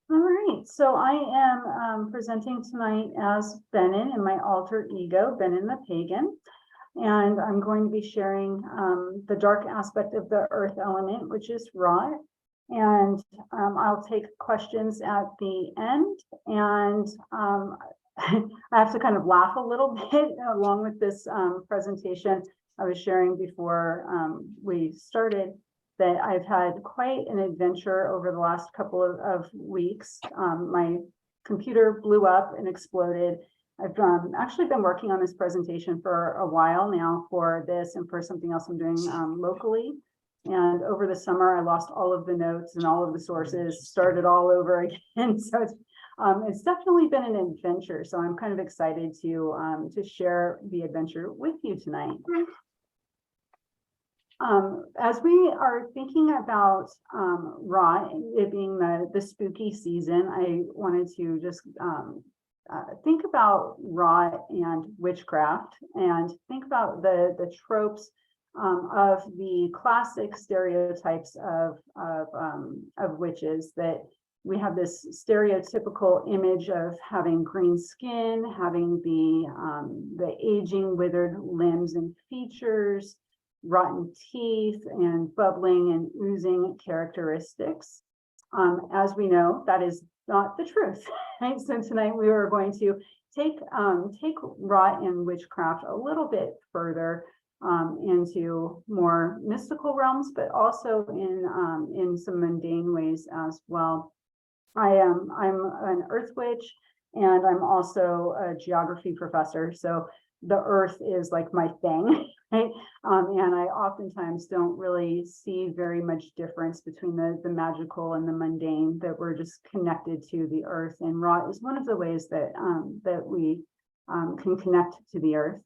All right, so I am presenting tonight as Benyn in my alter ego, Benyn the Pagan, and I'm going to be sharing the dark aspect of the earth element, which is rot. And I'll take questions at the end, and I have to kind of laugh a little bit along with this presentation I was sharing before we started, that I've had quite an adventure over the last couple of weeks. My computer blew up and exploded. I've actually been working on this presentation for a while now for this and for something else I'm doing locally. And over the summer, I lost all of the notes and all of the sources, started all over again. So it's definitely been an adventure. So I'm kind of excited to share the adventure with you tonight. As we are thinking about rot, it being the spooky season, I wanted to just think about rot and witchcraft, and think about the tropes of the classic stereotypes of witches. That we have this stereotypical image of having green skin, having the aging, withered limbs and features, rotten teeth, and bubbling and oozing characteristics. As we know, that is not the truth. Right? So tonight we are going to take rot and witchcraft a little bit further into more mystical realms, but also in some mundane ways as well. I'm an earth witch, and I'm also a geography professor. So the earth is like my thing, right? And I oftentimes don't really see very much difference between the magical and the mundane, that we're just connected to the earth. And rot is one of the ways that we can connect to the earth.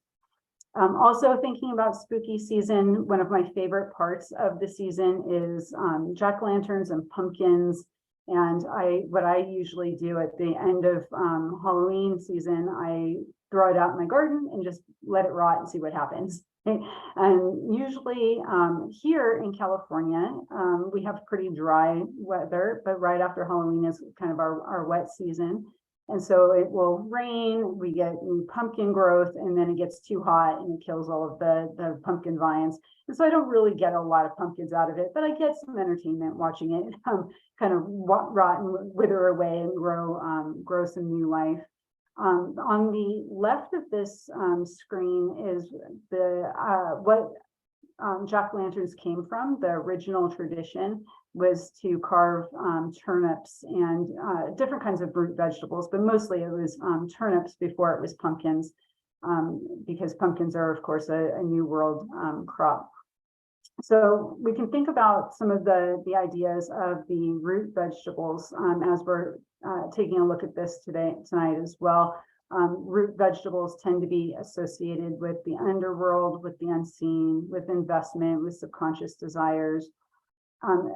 Also thinking about spooky season, one of my favorite parts of the season is jack-o'-lanterns and pumpkins. And what I usually do at the end of Halloween season, I throw it out in my garden and just let it rot and see what happens. And usually here in California, we have pretty dry weather, but right after Halloween is kind of our wet season. And so it will rain, we get new pumpkin growth, and then it gets too hot and it kills all of the pumpkin vines. And so I don't really get a lot of pumpkins out of it, but I get some entertainment watching it kind of rot and wither away and grow some new life. On the left of this screen is what jack-o'-lanterns came from. The original tradition was to carve turnips and different kinds of root vegetables, but mostly it was turnips before it was pumpkins, because pumpkins are, of course, a New World crop. So we can think about some of the ideas of the root vegetables as we're taking a look at this tonight as well. Root vegetables tend to be associated with the underworld, with the unseen, with investment, with subconscious desires.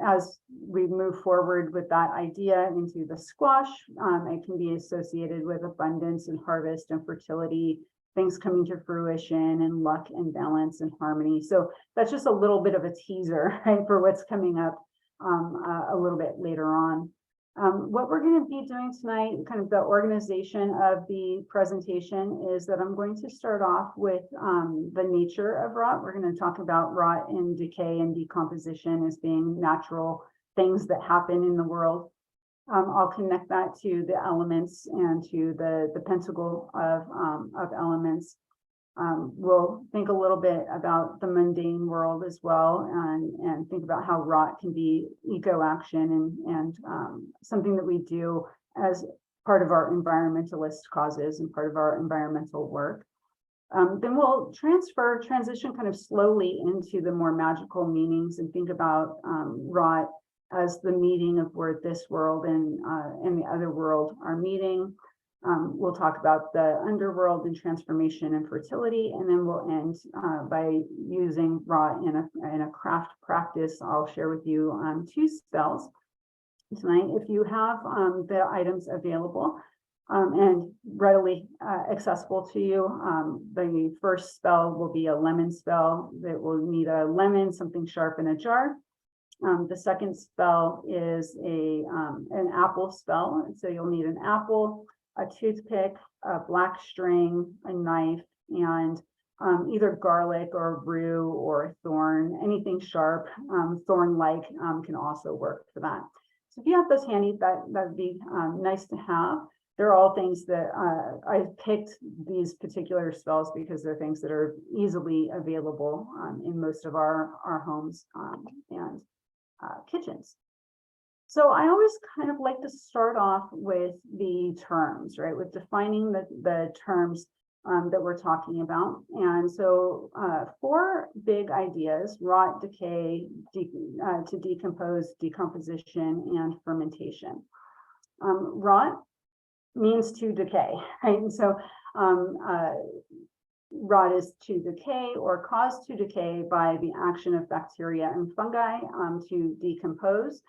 As we move forward with that idea into the squash, it can be associated with abundance and harvest and fertility, things coming to fruition, and luck and balance and harmony. So that's just a little bit of a teaser, right, for what's coming up a little bit later on. What we're going to be doing tonight, kind of the organization of the presentation, is that I'm going to start off with the nature of rot. We're going to talk about rot and decay and decomposition as being natural things that happen in the world. I'll connect that to the elements and to the pentacle of elements. We'll think a little bit about the mundane world as well, and think about how rot can be eco-action and something that we do as part of our environmentalist causes and part of our environmental work. Then we'll transition kind of slowly into the more magical meanings, and think about rot as the meeting of where this world and the other world are meeting. We'll talk about the underworld and transformation and fertility, and then we'll end by using rot in a craft practice. I'll share with you 2 spells tonight. If you have the items available and readily accessible to you, the first spell will be a lemon spell that will need a lemon, something sharp, in a jar. The second spell is an apple spell. And so you'll need an apple, a toothpick, a black string, a knife, and either garlic or rue or thorn, anything sharp, thorn-like can also work for that. So if you have those handy, that'd be nice to have. They're all things that I picked these particular spells because they're things that are easily available in most of our homes and kitchens. So I always kind of like to start off with the terms, right? With defining the terms that we're talking about. And so 4 big ideas: rot, decay, to decompose, decomposition, and fermentation. Rot means to decay, right? And so rot is to decay or caused to decay by the action of bacteria and fungi to decompose.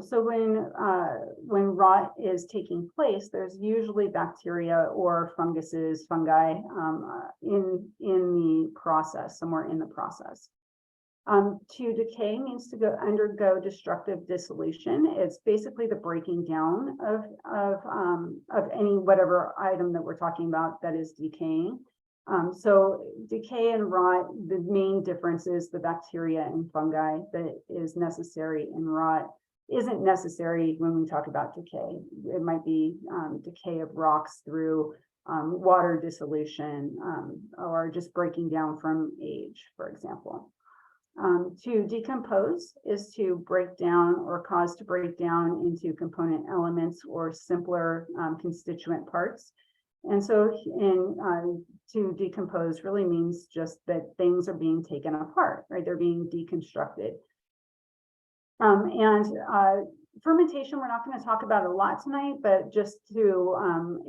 So when rot is taking place, there's usually bacteria or fungi in the process, somewhere in the process. To decay means to undergo destructive dissolution. It's basically the breaking down of any whatever item that we're talking about that is decaying. So decay and rot, the main difference is the bacteria and fungi that is necessary in rot isn't necessary when we talk about decay. It might be decay of rocks through water dissolution or just breaking down from age, for example. To decompose is to break down or cause to break down into component elements or simpler constituent parts. And so to decompose really means just that things are being taken apart, right? They're being deconstructed. Fermentation, we're not going to talk about a lot tonight, but just to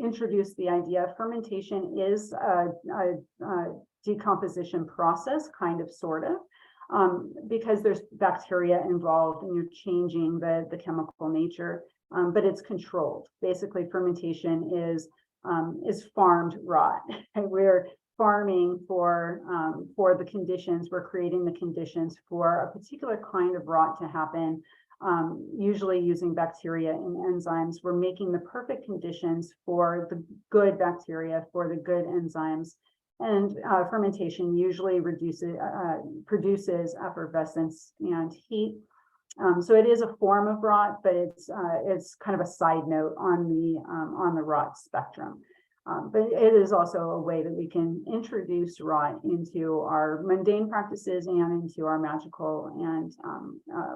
introduce the idea, fermentation is a decomposition process, kind of, sort of, because there's bacteria involved and you're changing the chemical nature, but it's controlled. Basically, fermentation is farmed rot. We're farming for the conditions. We're creating the conditions for a particular kind of rot to happen, usually using bacteria and enzymes. We're making the perfect conditions for the good bacteria, for the good enzymes. And fermentation usually produces effervescence and heat. So it is a form of rot, but it's kind of a side note on the rot spectrum. But it is also a way that we can introduce rot into our mundane practices and into our magical and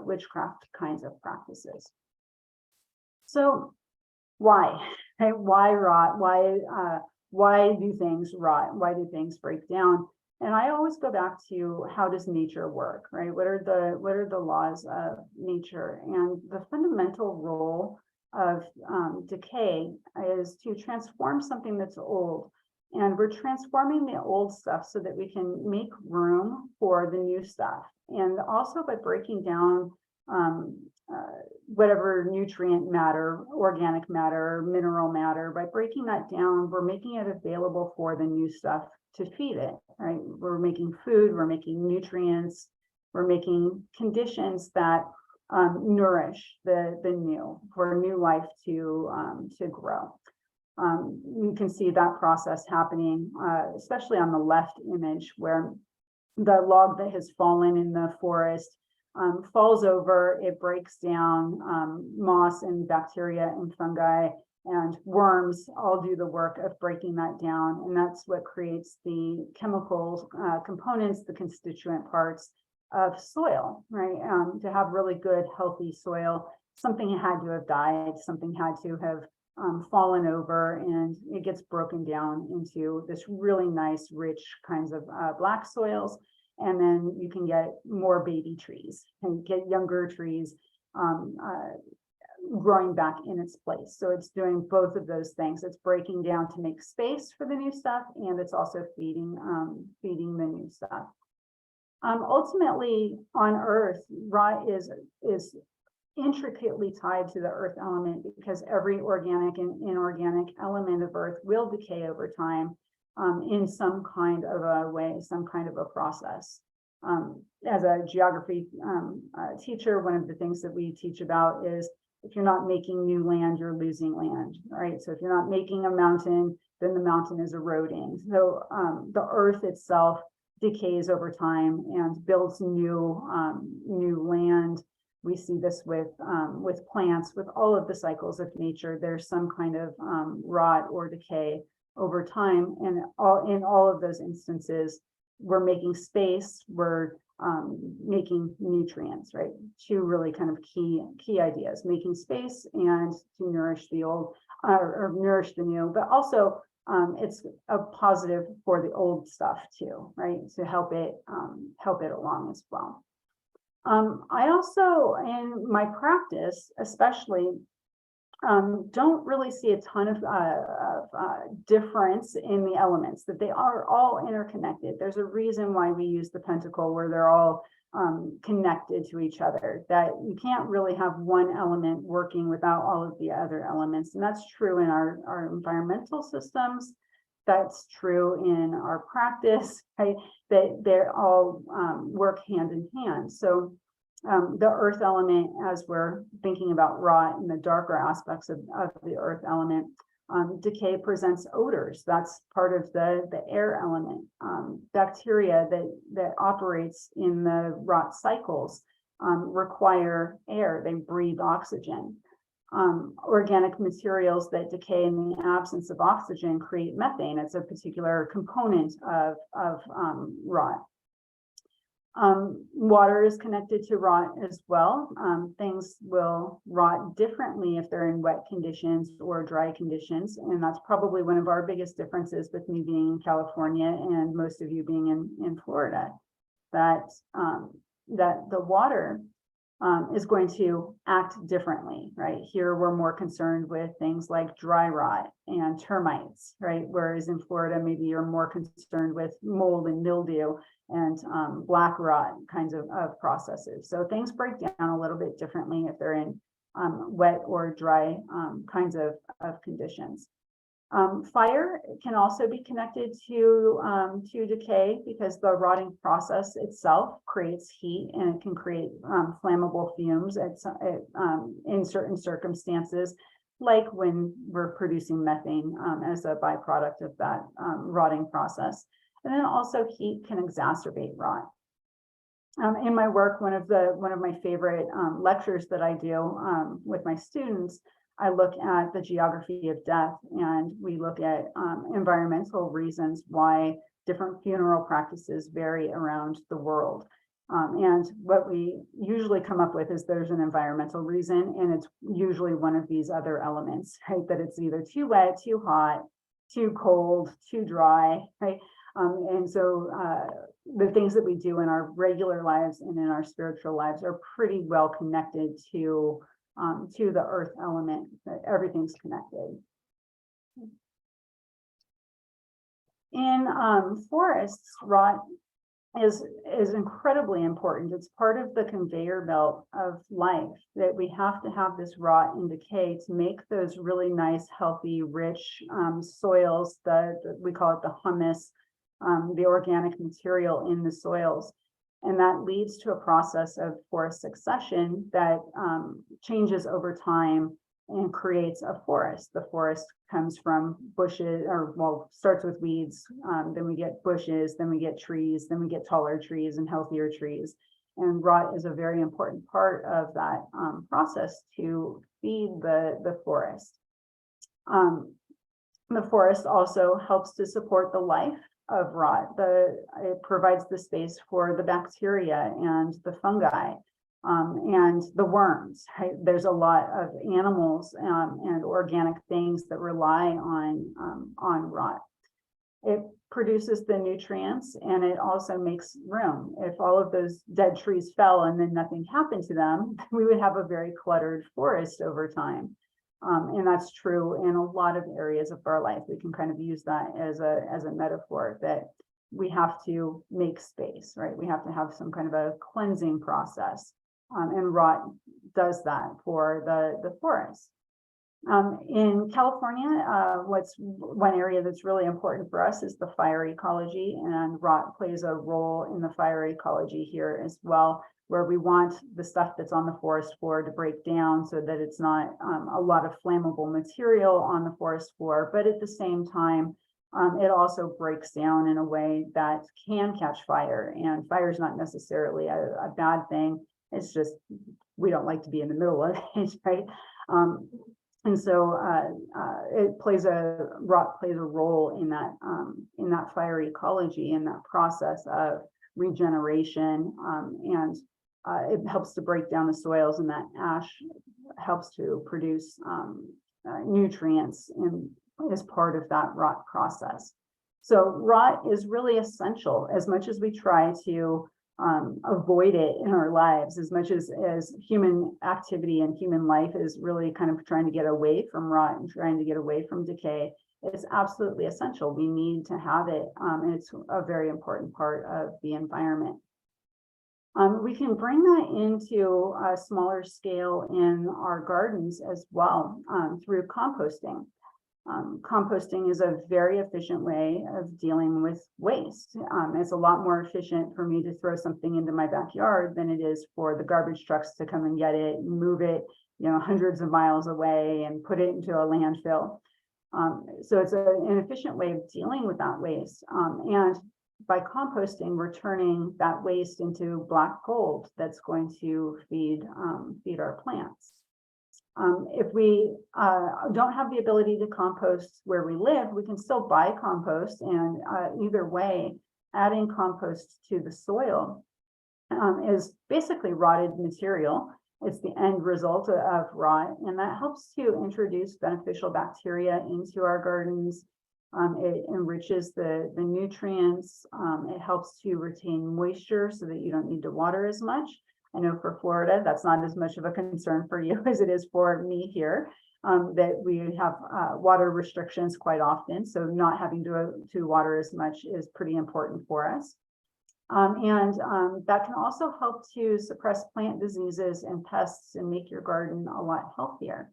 witchcraft kinds of practices. So why? Why rot? Why do things rot? Why do things break down? And I always go back to, how does nature work, right? What are the laws of nature? And the fundamental role of decay is to transform something that's old. And we're transforming the old stuff so that we can make room for the new stuff. And also by breaking down whatever nutrient matter, organic matter, mineral matter, by breaking that down, we're making it available for the new stuff to feed it, right? We're making food, we're making nutrients, we're making conditions that nourish the new, for new life to grow. You can see that process happening, especially on the left image, where the log that has fallen in the forest falls over, it breaks down, moss and bacteria and fungi and worms all do the work of breaking that down. And that's what creates the chemical components, the constituent parts of soil, right? To have really good, healthy soil, something had to have died, something had to have fallen over, and it gets broken down into this really nice, rich kinds of black soils. And then you can get more baby trees and get younger trees growing back in its place. So it's doing both of those things. It's breaking down to make space for the new stuff, and it's also feeding the new stuff. Ultimately, on Earth, rot is intricately tied to the earth element, because every organic and inorganic element of Earth will decay over time in some kind of a way, some kind of a process. as a geography teacher, one of the things that we teach about is if you're not making new land, you're losing land, right? So if you're not making a mountain, then the mountain is eroding. So the earth itself decays over time and builds new land. We see this with plants, with all of the cycles of nature. There's some kind of rot or decay over time, and in all of those instances, we're making space, we're making nutrients, right? Two really kind of key ideas: making space and to nourish the old or nourish the new, but also it's a positive for the old stuff too, right? To help it along as well. I also, in my practice, especially, don't really see a ton of difference in the elements, that they are all interconnected. There's a reason why we use the pentacle, where they're all connected to each other, that you can't really have one element working without all of the other elements. And that's true in our environmental systems. That's true in our practice, right? That they're all work hand in hand. So the earth element, as we're thinking about rot and the darker aspects of the earth element, decay presents odors. That's part of the air element. Bacteria that operates in the rot cycles require air. They breathe oxygen. Organic materials that decay in the absence of oxygen create methane. It's a particular component of rot. Water is connected to rot as well. Things will rot differently if they're in wet conditions or dry conditions. And that's probably one of our biggest differences with me being in California and most of you being in Florida, that the water is going to act differently, right? Here, we're more concerned with things like dry rot and termites, right? Whereas in Florida, maybe you're more concerned with mold and mildew and black rot kinds of processes. So things break down a little bit differently if they're in wet or dry kinds of conditions. Fire can also be connected to decay, because the rotting process itself creates heat, and it can create flammable fumes in certain circumstances, like when we're producing methane as a byproduct of that rotting process. And then also heat can exacerbate rot. In my work, one of my favorite lectures that I do with my students, I look at the geography of death, and we look at environmental reasons why different funeral practices vary around the world. And what we usually come up with is there's an environmental reason, and it's usually one of these other elements, right? That it's either too wet, too hot, too cold, too dry, right? And so the things that we do in our regular lives and in our spiritual lives are pretty well connected to the earth element, that everything's connected. In forests, rot is incredibly important. It's part of the conveyor belt of life, that we have to have this rot and decay to make those really nice, healthy, rich soils, we call it the humus, the organic material in the soils. And that leads to a process of forest succession that changes over time and creates a forest. The forest comes from bushes, starts with weeds, then we get bushes, then we get trees, then we get taller trees and healthier trees. And rot is a very important part of that process to feed the forest. The forest also helps to support the life of rot. It provides the space for the bacteria and the fungi and the worms. Right? There's a lot of animals and organic things that rely on rot. It produces the nutrients, and it also makes room. If all of those dead trees fell and then nothing happened to them, we would have a very cluttered forest over time. And that's true in a lot of areas of our life. We can kind of use that as a metaphor, that we have to make space, right? We have to have some kind of a cleansing process. And rot does that for the forest. In California, what's one area that's really important for us is the fire ecology, and rot plays a role in the fire ecology here as well, where we want the stuff that's on the forest floor to break down so that it's not a lot of flammable material on the forest floor, but at the same time, it also breaks down in a way that can catch fire, and fire is not necessarily a bad thing. It's just we don't like to be in the middle of it, right? And so rot plays a role in that fire ecology, in that process of regeneration, and it helps to break down the soils, and that ash helps to produce nutrients as part of that rot process. So rot is really essential. As much as we try to avoid it in our lives, as much as human activity and human life is really kind of trying to get away from rot and trying to get away from decay, it's absolutely essential. We need to have it, and it's a very important part of the environment. We can bring that into a smaller scale in our gardens as well, through composting. Composting is a very efficient way of dealing with waste. It's a lot more efficient for me to throw something into my backyard than it is for the garbage trucks to come and get it and move it, hundreds of miles away and put it into a landfill. So it's an efficient way of dealing with that waste. And by composting, we're turning that waste into black gold that's going to feed our plants. If we don't have the ability to compost where we live, we can still buy compost, and either way, adding compost to the soil is basically rotted material. It's the end result of rot, and that helps to introduce beneficial bacteria into our gardens. It enriches the nutrients. It helps to retain moisture so that you don't need to water as much. I know for Florida, that's not as much of a concern for you as it is for me here, that we have water restrictions quite often. So not having to water as much is pretty important for us. That can also help to suppress plant diseases and pests and make your garden a lot healthier.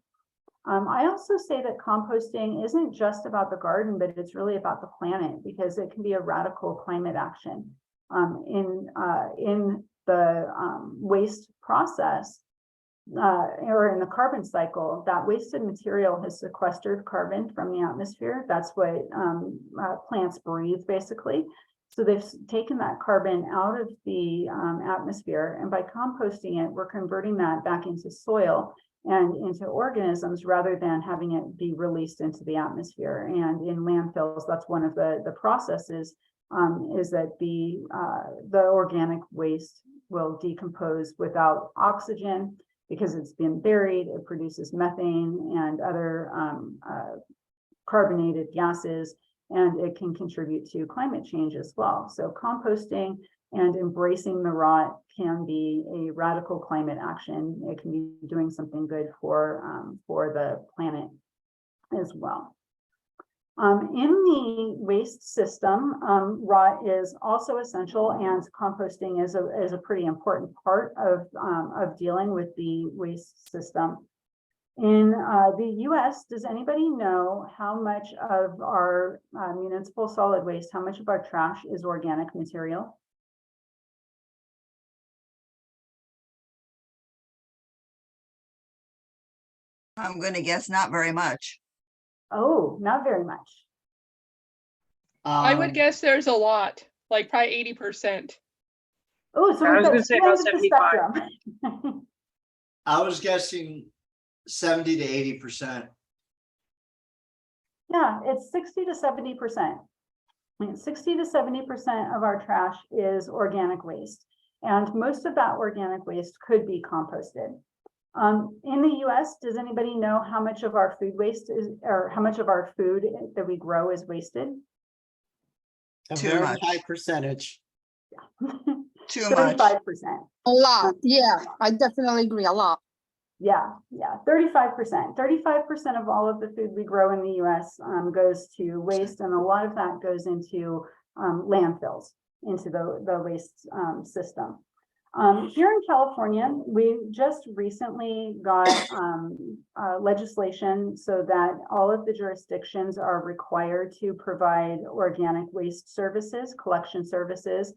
I also say that composting isn't just about the garden, but it's really about the planet, because it can be a radical climate action. In the waste process, or in the carbon cycle, that wasted material has sequestered carbon from the atmosphere. That's what plants breathe, basically. So they've taken that carbon out of the atmosphere, and by composting it, we're converting that back into soil and into organisms rather than having it be released into the atmosphere. And in landfills, that's one of the processes, is that the organic waste will decompose without oxygen because it's been buried. It produces methane and other carbonated gases, and it can contribute to climate change as well. So composting and embracing the rot can be a radical climate action. It can be doing something good for the planet as well. In the waste system, rot is also essential, and composting is a pretty important part of dealing with the waste system. In the US, does anybody know how much of our municipal solid waste, how much of our trash is organic material? I'm going to guess not very much. Oh, not very much. I would guess there's a lot, like probably 80%. Oh, so I was we're going to say about 75. I was guessing 70 to 80%. Yeah, it's 60 to 70%. 60 to 70% of our trash is organic waste, and most of that organic waste could be composted. In the US, does anybody know how much of our food waste is, or how much of our food that we grow is wasted? A Too very much. high percentage. Too much. 35%. A lot. Yeah, I definitely agree. A lot. Yeah, 35%. 35% of all of the food we grow in the US goes to waste, and a lot of that goes into landfills, into the waste system. Here in California, we just recently got legislation so that all of the jurisdictions are required to provide organic waste services, collection services.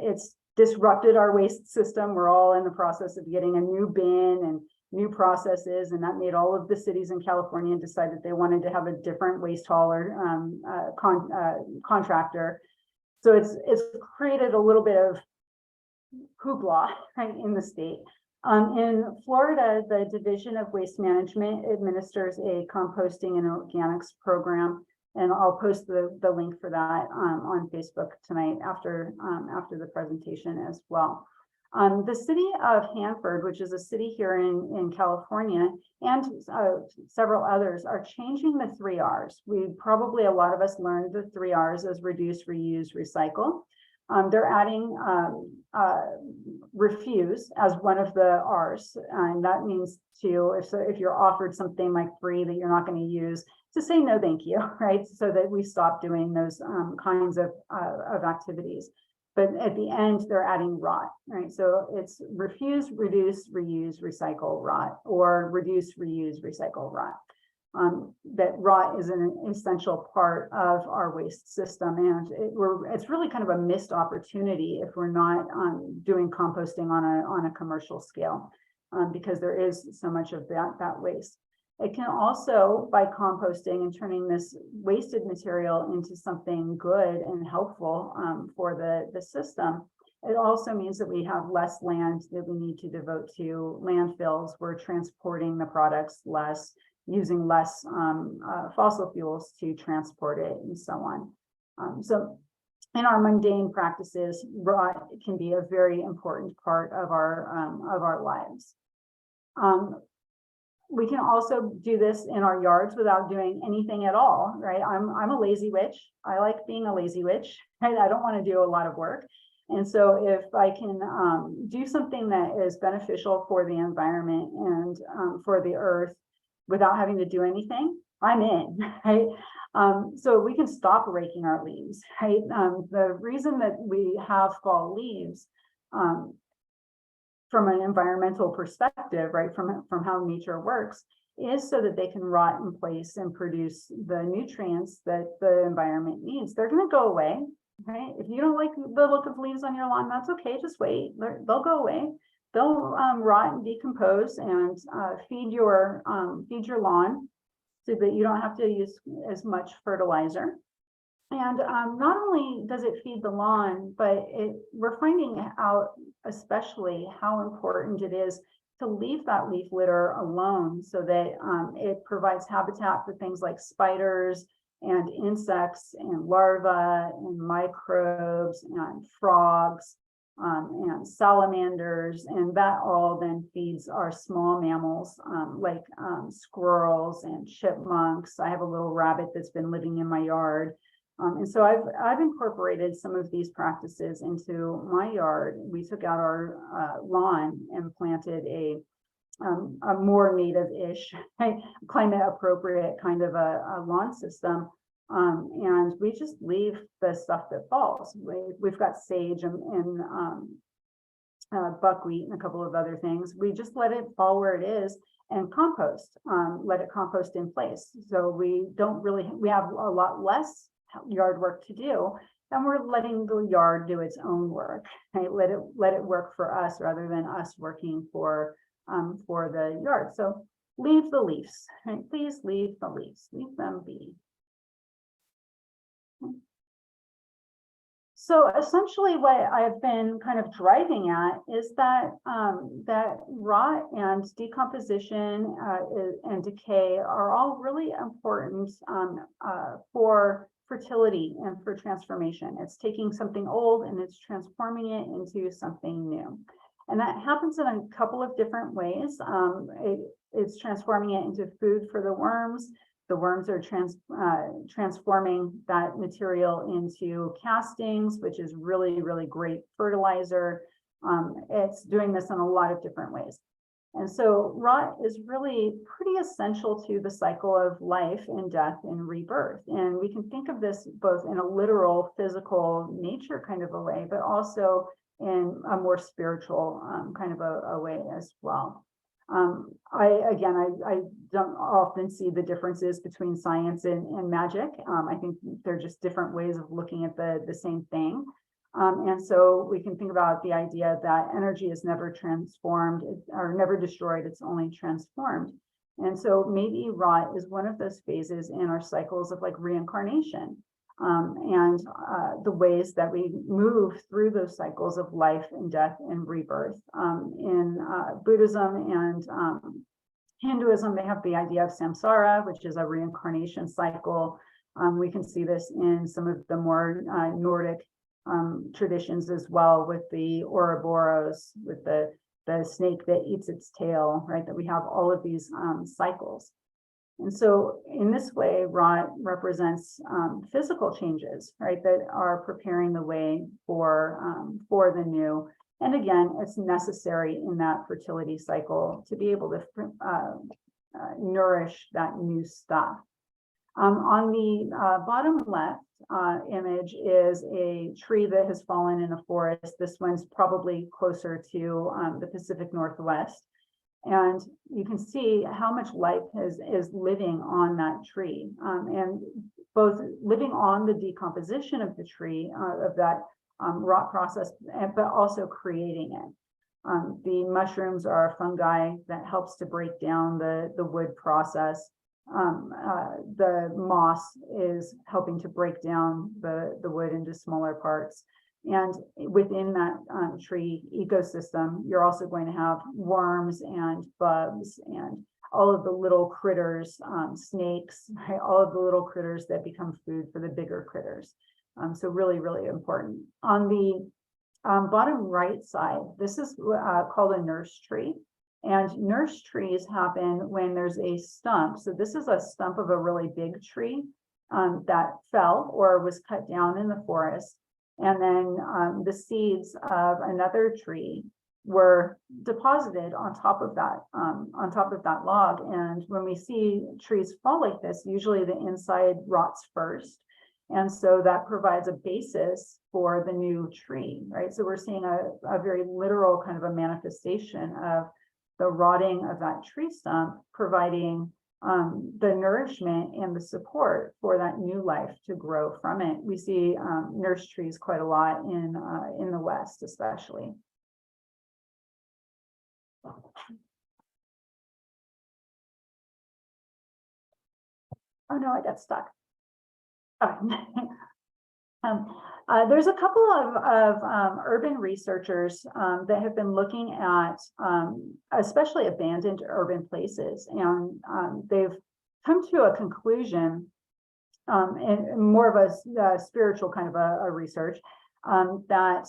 It's disrupted our waste system. We're all in the process of getting a new bin and new processes, and that made all of the cities in California decide that they wanted to have a different waste hauler contractor. So it's created a little bit of hoopla, right, in the state. In Florida, the Division of Waste Management administers a composting and organics program, and I'll post the link for that on Facebook tonight after the presentation as well. The city of Hanford, which is a city here in California, and several others are changing the 3 R's. A lot of us learned the 3 R's as reduce, reuse, recycle. They're adding refuse as one of the R's, and that means if you're offered something like free that you're not going to use, to say no thank you, right? So that we stop doing those kinds of activities. But at the end, they're adding rot, right? So it's refuse, reduce, reuse, recycle, rot, or reduce, reuse, recycle, rot. That rot is an essential part of our waste system, and it's really kind of a missed opportunity if we're not doing composting on a commercial scale, because there is so much of that waste. It can also, by composting and turning this wasted material into something good and helpful for the system, it also means that we have less land that we need to devote to landfills. We're transporting the products less, using less fossil fuels to transport it, and so on. So in our mundane practices, rot can be a very important part of our lives. We can also do this in our yards without doing anything at all, right? I'm a lazy witch. I like being a lazy witch, right? I don't want to do a lot of work. And so if I can do something that is beneficial for the environment and for the earth without having to do anything, I'm in, right? So we can stop raking our leaves, right? The reason that we have fall leaves from an environmental perspective, right, from how nature works, is so that they can rot in place and produce the nutrients that the environment needs. They're going to go away, right? If you don't like the look of leaves on your lawn, that's okay. Just wait. They'll go away. They'll rot and decompose and feed your lawn so that you don't have to use as much fertilizer. And not only does it feed the lawn, but we're finding out especially how important it is to leave that leaf litter alone so that it provides habitat for things like spiders and insects and larvae and microbes and frogs and salamanders, and that all then feeds our small mammals like squirrels and chipmunks. I have a little rabbit that's been living in my yard. And so I've incorporated some of these practices into my yard. We took out our lawn and planted a more native-ish, climate appropriate kind of a lawn system. And we just leave the stuff that falls. We've got sage and buckwheat and a couple of other things. We just let it fall where it is and compost, let it compost in place. So we have a lot less yard work to do, and we're letting the yard do its own work, right? Let it work for us rather than us working for the yard. So leave the leaves, right? Please leave the leaves, leave them be. So essentially what I've been kind of driving at is that that rot and decomposition and decay are all really important for fertility and for transformation. It's taking something old and it's transforming it into something new. And that happens in a couple of different ways. It's transforming it into food for the worms. The worms are transforming that material into castings, which is really, really great fertilizer. It's doing this in a lot of different ways. And so rot is really pretty essential to the cycle of life and death and rebirth. And we can think of this both in a literal, physical nature kind of a way, but also in a more spiritual kind of a way as well. I don't often see the differences between science and magic. I think they're just different ways of looking at the same thing. And so we can think about the idea that energy is never transformed or never destroyed, it's only transformed. And so maybe rot is one of those phases in our cycles of like reincarnation, and the ways that we move through those cycles of life and death and rebirth. In Buddhism and Hinduism, they have the idea of samsara, which is a reincarnation cycle. We can see this in some of the more Nordic traditions as well, with the Ouroboros, with the snake that eats its tail, right? That we have all of these cycles. And so in this way, rot represents physical changes, right? That are preparing the way for the new. And again, it's necessary in that fertility cycle to be able to nourish that new stuff. On the bottom left image is a tree that has fallen in a forest. This one's probably closer to the Pacific Northwest. And you can see how much life is living on that tree, and both living on the decomposition of the tree, of that rot process, but also creating it. The mushrooms are a fungi that helps to break down the wood process. The moss is helping to break down the wood into smaller parts. And within that tree ecosystem, you're also going to have worms and bugs and all of the little critters, snakes, right? All of the little critters that become food for the bigger critters. So really, really important. On the bottom right side, this is called a nurse tree. And nurse trees happen when there's a stump. So this is a stump of a really big tree that fell or was cut down in the forest. And then the seeds of another tree were deposited on top of that log. And when we see trees fall like this, usually the inside rots first. And so that provides a basis for the new tree, right? So we're seeing a very literal kind of a manifestation of the rotting of that tree stump, providing the nourishment and the support for that new life to grow from it. We see nurse trees quite a lot in the West, especially. Oh no, I got stuck. There's a couple of urban researchers that have been looking at especially abandoned urban places, and they've come to a conclusion, and more of a spiritual kind of a research, that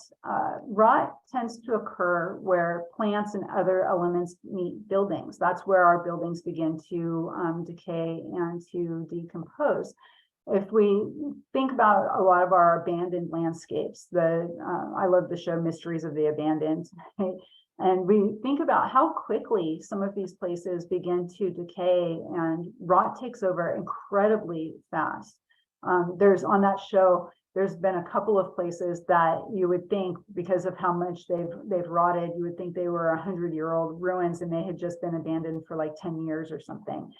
rot tends to occur where plants and other elements meet buildings. That's where our buildings begin to decay and to decompose. If we think about a lot of our abandoned landscapes, I love the show Mysteries of the Abandoned, right? And we think about how quickly some of these places begin to decay and rot takes over incredibly fast. On that show, there's been a couple of places that you would think, because of how much they've rotted, you would think they were 100-year-old ruins and they had just been abandoned for like 10 years or something.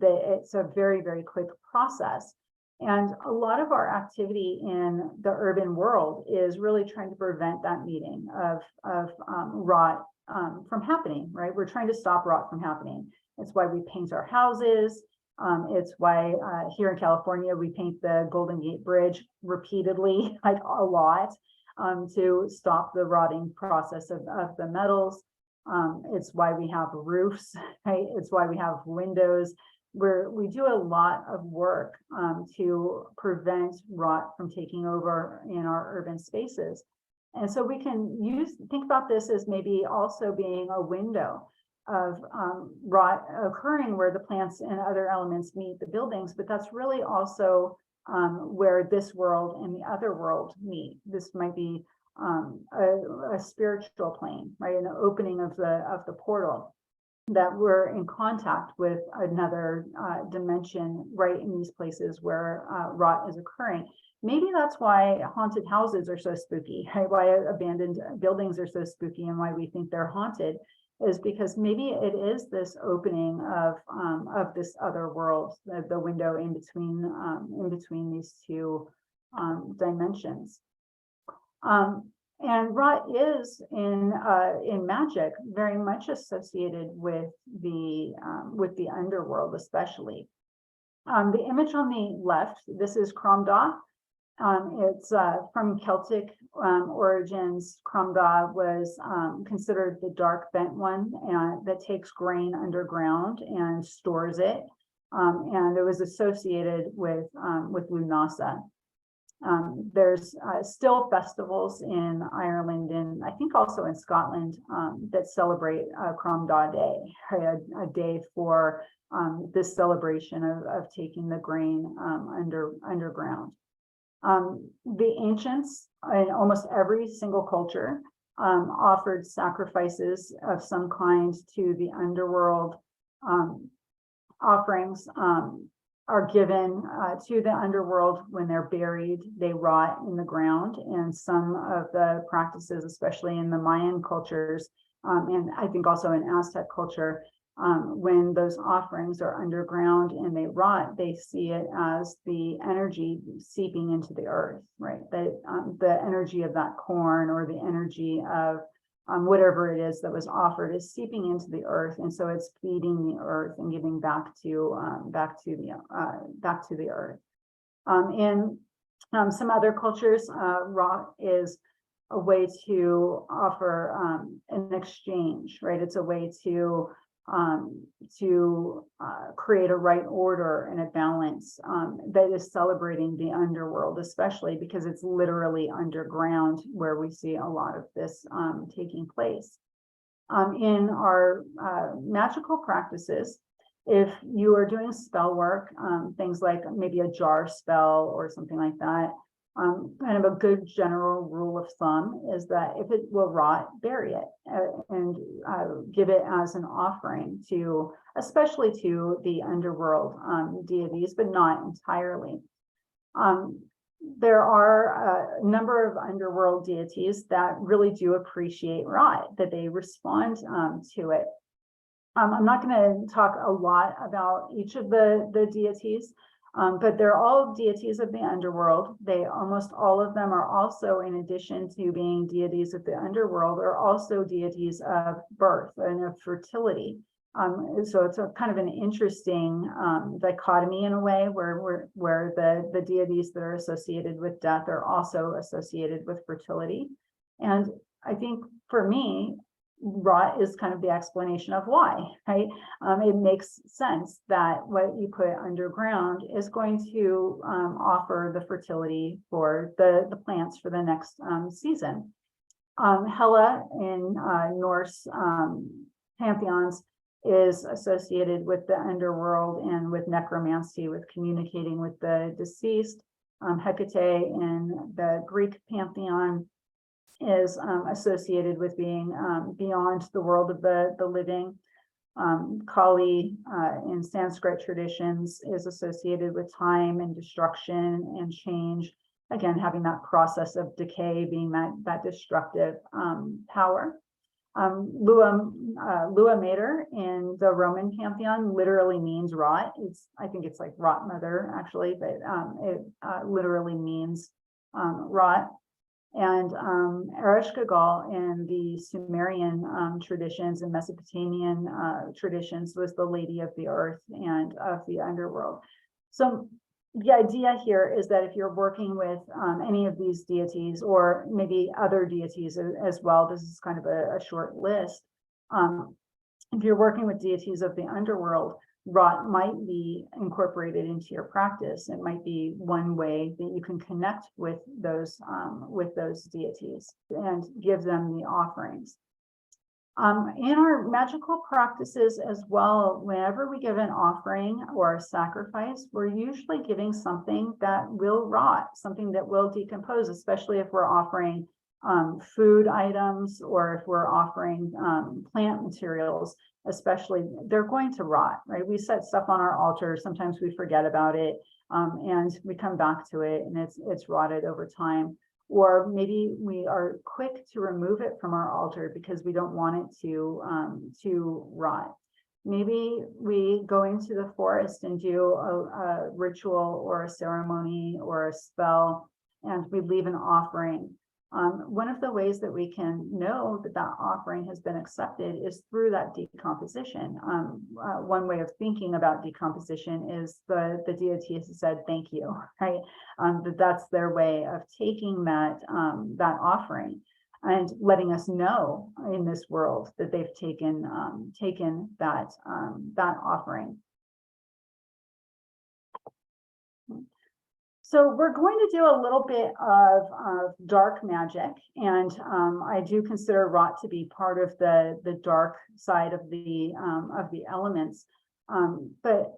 It's a very, very quick process. And a lot of our activity in the urban world is really trying to prevent that meeting of rot from happening, right? We're trying to stop rot from happening. It's why we paint our houses. It's why here in California, we paint the Golden Gate Bridge repeatedly, like a lot, to stop the rotting process of the metals. It's why we have roofs, right? It's why we have windows. We do a lot of work to prevent rot from taking over in our urban spaces. And so we can think about this as maybe also being a window of rot occurring where the plants and other elements meet the buildings, but that's really also where this world and the other world meet. This might be a spiritual plane, right? An opening of the portal. that we're in contact with another dimension right in these places where rot is occurring. Maybe that's why haunted houses are so spooky, right? Why abandoned buildings are so spooky and why we think they're haunted is because maybe it is this opening of this other world, the window in between these two dimensions. And rot is in Magick very much associated with the underworld, especially. The image on the left, this is Cromda. It's from Celtic origins. Cromda was considered the dark bent one that takes grain underground and stores it, and it was associated with Lunasa. There's still festivals in Ireland and I think also in Scotland that celebrate Cromda Day, a day for this celebration of taking the grain underground. The ancients in almost every single culture offered sacrifices of some kind to the underworld. Offerings are given to the underworld when they're buried. They rot in the ground, and some of the practices, especially in the Mayan cultures, and I think also in Aztec culture, when those offerings are underground and they rot, they see it as the energy seeping into the earth, right? The energy of that corn or the energy of whatever it is that was offered is seeping into the earth, and so it's feeding the earth and giving back to the earth. In some other cultures, rot is a way to offer an exchange, right? It's a way to create a right order and a balance that is celebrating the underworld, especially because it's literally underground where we see a lot of this taking place. In our magical practices, if you are doing spell work, things like maybe a jar spell or something like that, kind of a good general rule of thumb is that if it will rot, bury it and give it as an offering to, especially to the underworld deities, but not entirely. There are a number of underworld deities that really do appreciate rot, that they respond to it. I'm not going to talk a lot about each of the deities, but they're all deities of the underworld. Almost all of them are also, in addition to being deities of the underworld, are also deities of birth and of fertility. So it's a kind of an interesting dichotomy in a way, where the deities that are associated with death are also associated with fertility. And I think for me, rot is kind of the explanation of why, right? It makes sense that what you put underground is going to offer the fertility for the plants for the next season. Hela in Norse pantheons is associated with the underworld and with necromancy, with communicating with the deceased. Hecate in the Greek pantheon is associated with being beyond the world of the living. Kali in Sanskrit traditions is associated with time and destruction and change, again having that process of decay being that destructive power. Lua Mater in the Roman pantheon literally means rot. I think it's like rot mother actually, but it literally means rot. And Ereshkigal in the Sumerian traditions and Mesopotamian traditions was the lady of the earth and of the underworld. So the idea here is that if you're working with any of these deities or maybe other deities as well, this is kind of a short list. If you're working with deities of the underworld, rot might be incorporated into your practice. It might be one way that you can connect with those deities and give them the offerings. In our magical practices as well, whenever we give an offering or a sacrifice, we're usually giving something that will rot, something that will decompose, especially if we're offering food items, or if we're offering plant materials, especially, they're going to rot, right? We set stuff on our altar, sometimes we forget about it, and we come back to it and it's rotted over time. Or maybe we are quick to remove it from our altar because we don't want it to rot. Maybe we go into the forest and do a ritual or a ceremony or a spell, and we leave an offering. One of the ways that we can know that that offering has been accepted is through that decomposition. One way of thinking about decomposition is the deity has said thank you, right? That's their way of taking that offering and letting us know in this world that they've taken that offering. So we're going to do a little bit of dark magic, and I do consider rot to be part of the dark side of the elements. But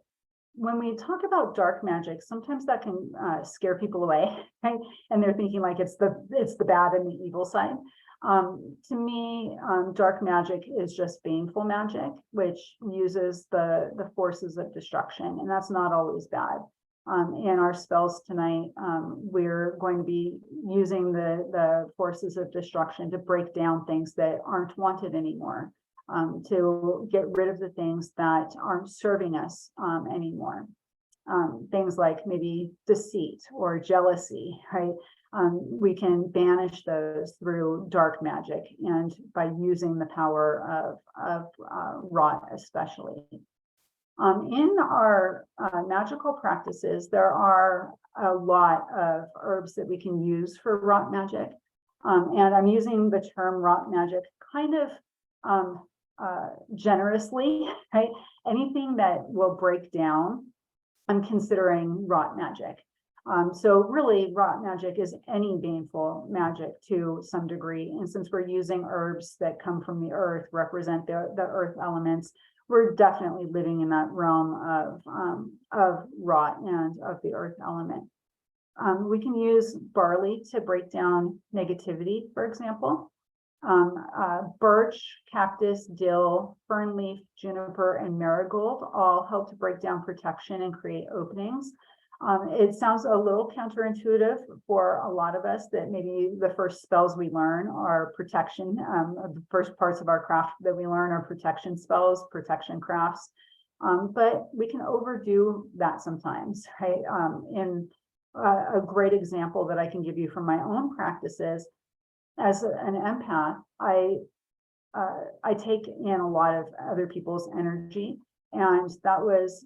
when we talk about dark magic, sometimes that can scare people away, right? And they're thinking like it's the bad and the evil side. To me, dark magic is just baneful magic, which uses the forces of destruction, and that's not always bad. In our spells tonight, we're going to be using the forces of destruction to break down things that aren't wanted anymore, to get rid of the things that aren't serving us anymore. Things like maybe deceit or jealousy, right? We can banish those through dark magic and by using the power of rot especially. In our magical practices, there are a lot of herbs that we can use for rot magic. And I'm using the term rot magic kind of generously, right? Anything that will break down, I'm considering rot magic. So really, rot magic is any baneful magic to some degree. And since we're using herbs that come from the earth, represent the earth elements, we're definitely living in that realm of rot and of the earth element. We can use barley to break down negativity, for example. Birch, cactus, dill, fern leaf, juniper, and marigold all help to break down protection and create openings. It sounds a little counterintuitive for a lot of us that maybe the first spells we learn are protection. The first parts of our craft that we learn are protection spells, protection crafts. But we can overdo that sometimes, right? In a great example that I can give you from my own practices, as an empath, I take in a lot of other people's energy, and that was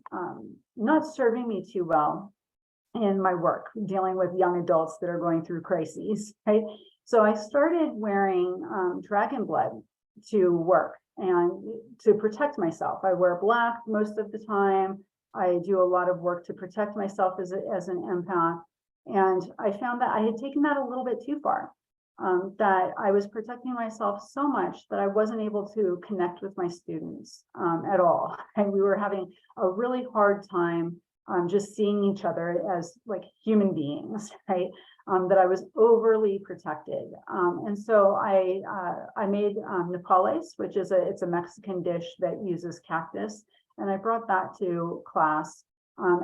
not serving me too well in my work, dealing with young adults that are going through crises, right? So I started wearing dragon blood to work and to protect myself. I wear black most of the time. I do a lot of work to protect myself as an empath. And I found that I had taken that a little bit too far, that I was protecting myself so much that I wasn't able to connect with my students at all. And we were having a really hard time just seeing each other as like human beings, right? That I was overly protected. And so I made nopales, which is it's a Mexican dish that uses cactus. And I brought that to class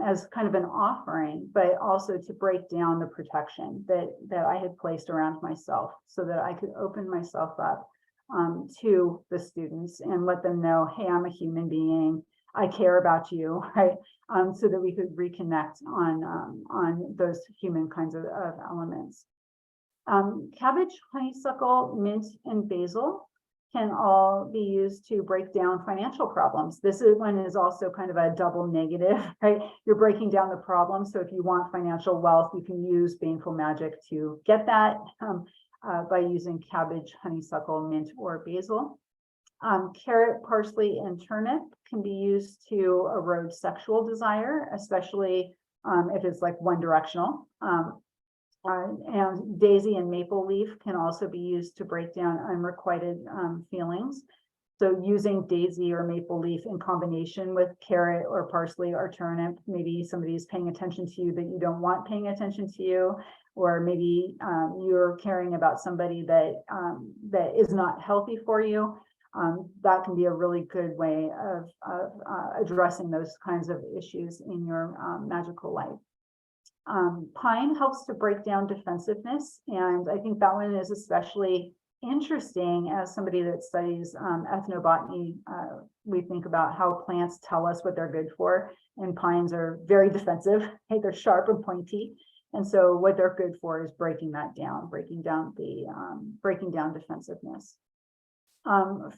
as kind of an offering, but also to break down the protection that I had placed around myself so that I could open myself up to the students and let them know, hey, I'm a human being. I care about you, right? So that we could reconnect on those human kinds of elements. Cabbage, honeysuckle, mint, and basil can all be used to break down financial problems. This one is also kind of a double negative, right? You're breaking down the problem. So if you want financial wealth, you can use baneful magic to get that by using cabbage, honeysuckle, mint, or basil. Carrot, parsley, and turnip can be used to erode sexual desire, especially if it's like one directional. And daisy and maple leaf can also be used to break down unrequited feelings. So using daisy or maple leaf in combination with carrot or parsley or turnip, maybe somebody is paying attention to you that you don't want paying attention to you, or maybe you're caring about somebody that that is not healthy for you. That can be a really good way of addressing those kinds of issues in your magical life. Pine helps to break down defensiveness, and I think that one is especially interesting as somebody that studies ethnobotany. We think about how plants tell us what they're good for, and pines are very defensive. Hey, they're sharp and pointy, and so what they're good for is breaking that down, breaking down defensiveness.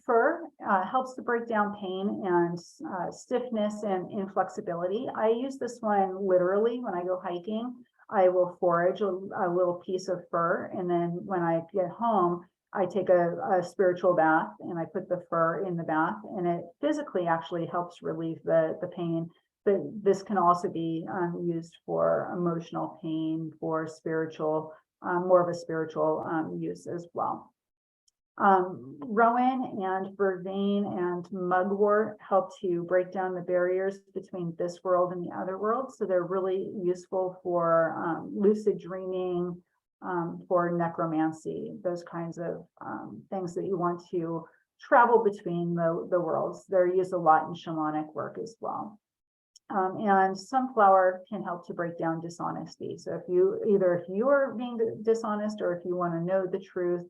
Fir helps to break down pain and stiffness and inflexibility. I use this one literally when I go hiking. I will forage a little piece of fir, and then when I get home, I take a spiritual bath and I put the fir in the bath, and it physically actually helps relieve the pain. But this can also be used for emotional pain, for spiritual, more of a spiritual use as well. Rowan and vervain and mugwort help to break down the barriers between this world and the other world. So they're really useful for lucid dreaming, for necromancy, those kinds of things that you want to travel between the worlds. They're used a lot in shamanic work as well. And sunflower can help to break down dishonesty. So if you are being dishonest, or if you want to know the truth,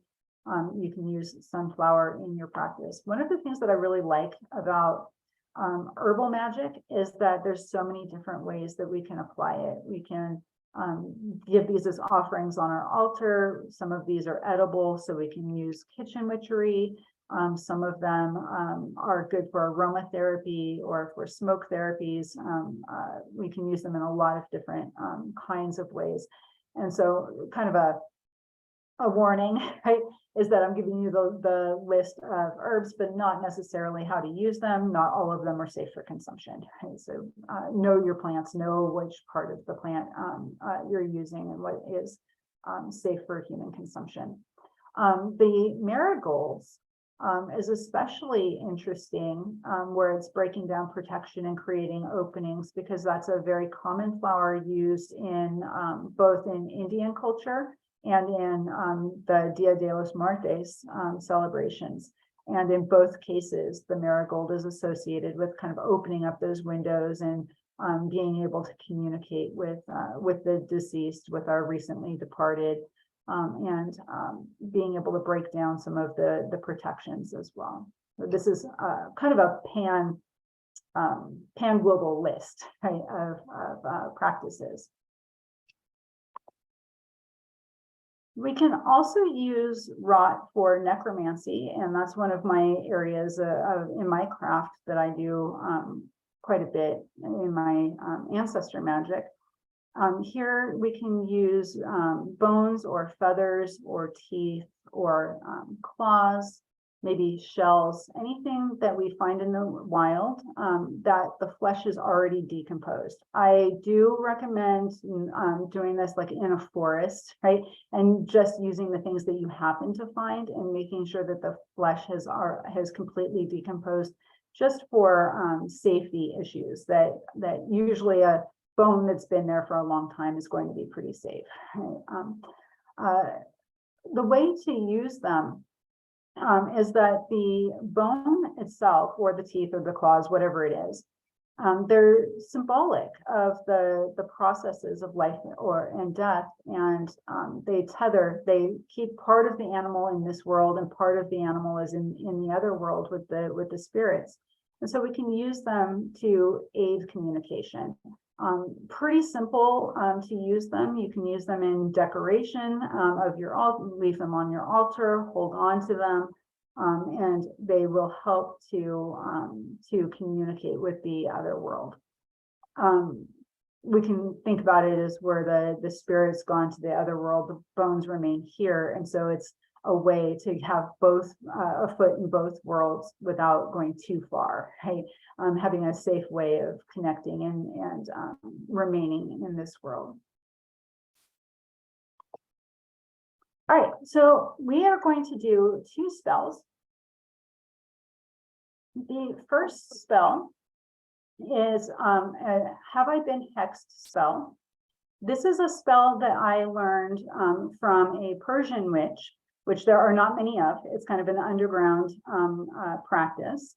you can use sunflower in your practice. One of the things that I really like about herbal magic is that there's so many different ways that we can apply it. We can give these as offerings on our altar. Some of these are edible, so we can use kitchen witchery. Some of them are good for aromatherapy or for smoke therapies. We can use them in a lot of different kinds of ways. And so kind of a warning, right, is that I'm giving you the list of herbs, but not necessarily how to use them. Not all of them are safe for consumption, right? So know your plants, know which part of the plant you're using and what is safe for human consumption. The marigolds is especially interesting where it's breaking down protection and creating openings, because that's a very common flower used in both in Indian culture and in the Dia de los Muertos celebrations. And in both cases, the marigold is associated with kind of opening up those windows and being able to communicate with the deceased, with our recently departed, and being able to break down some of the protections as well. So this is kind of a pan global list, right, of practices. We can also use rot for necromancy, and that's one of my areas in my craft that I do quite a bit in my ancestor magic. Here we can use bones or feathers or teeth or claws, maybe shells, anything that we find in the wild that the flesh is already decomposed. I do recommend doing this like in a forest, right? And just using the things that you happen to find and making sure that the flesh has completely decomposed, just for safety issues, that usually a bone that's been there for a long time is going to be pretty safe. The way to use them is that the bone itself, or the teeth or the claws, whatever it is, they're symbolic of the processes of life and death, and they keep part of the animal in this world, and part of the animal is in the other world with the spirits. And so we can use them to aid communication. Pretty simple to use them. You can use them in decoration of your altar, leave them on your altar, hold on to them, and they will help to communicate with the other world. We can think about it as where the spirit's gone to the other world, the bones remain here, and so it's a way to have both a foot in both worlds without going too far, right? Having a safe way of connecting and remaining in this world. All right, so we are going to do 2 spells. The first spell is a Have I Been Hexed spell. This is a spell that I learned from a Persian witch, which there are not many of. It's kind of an underground practice.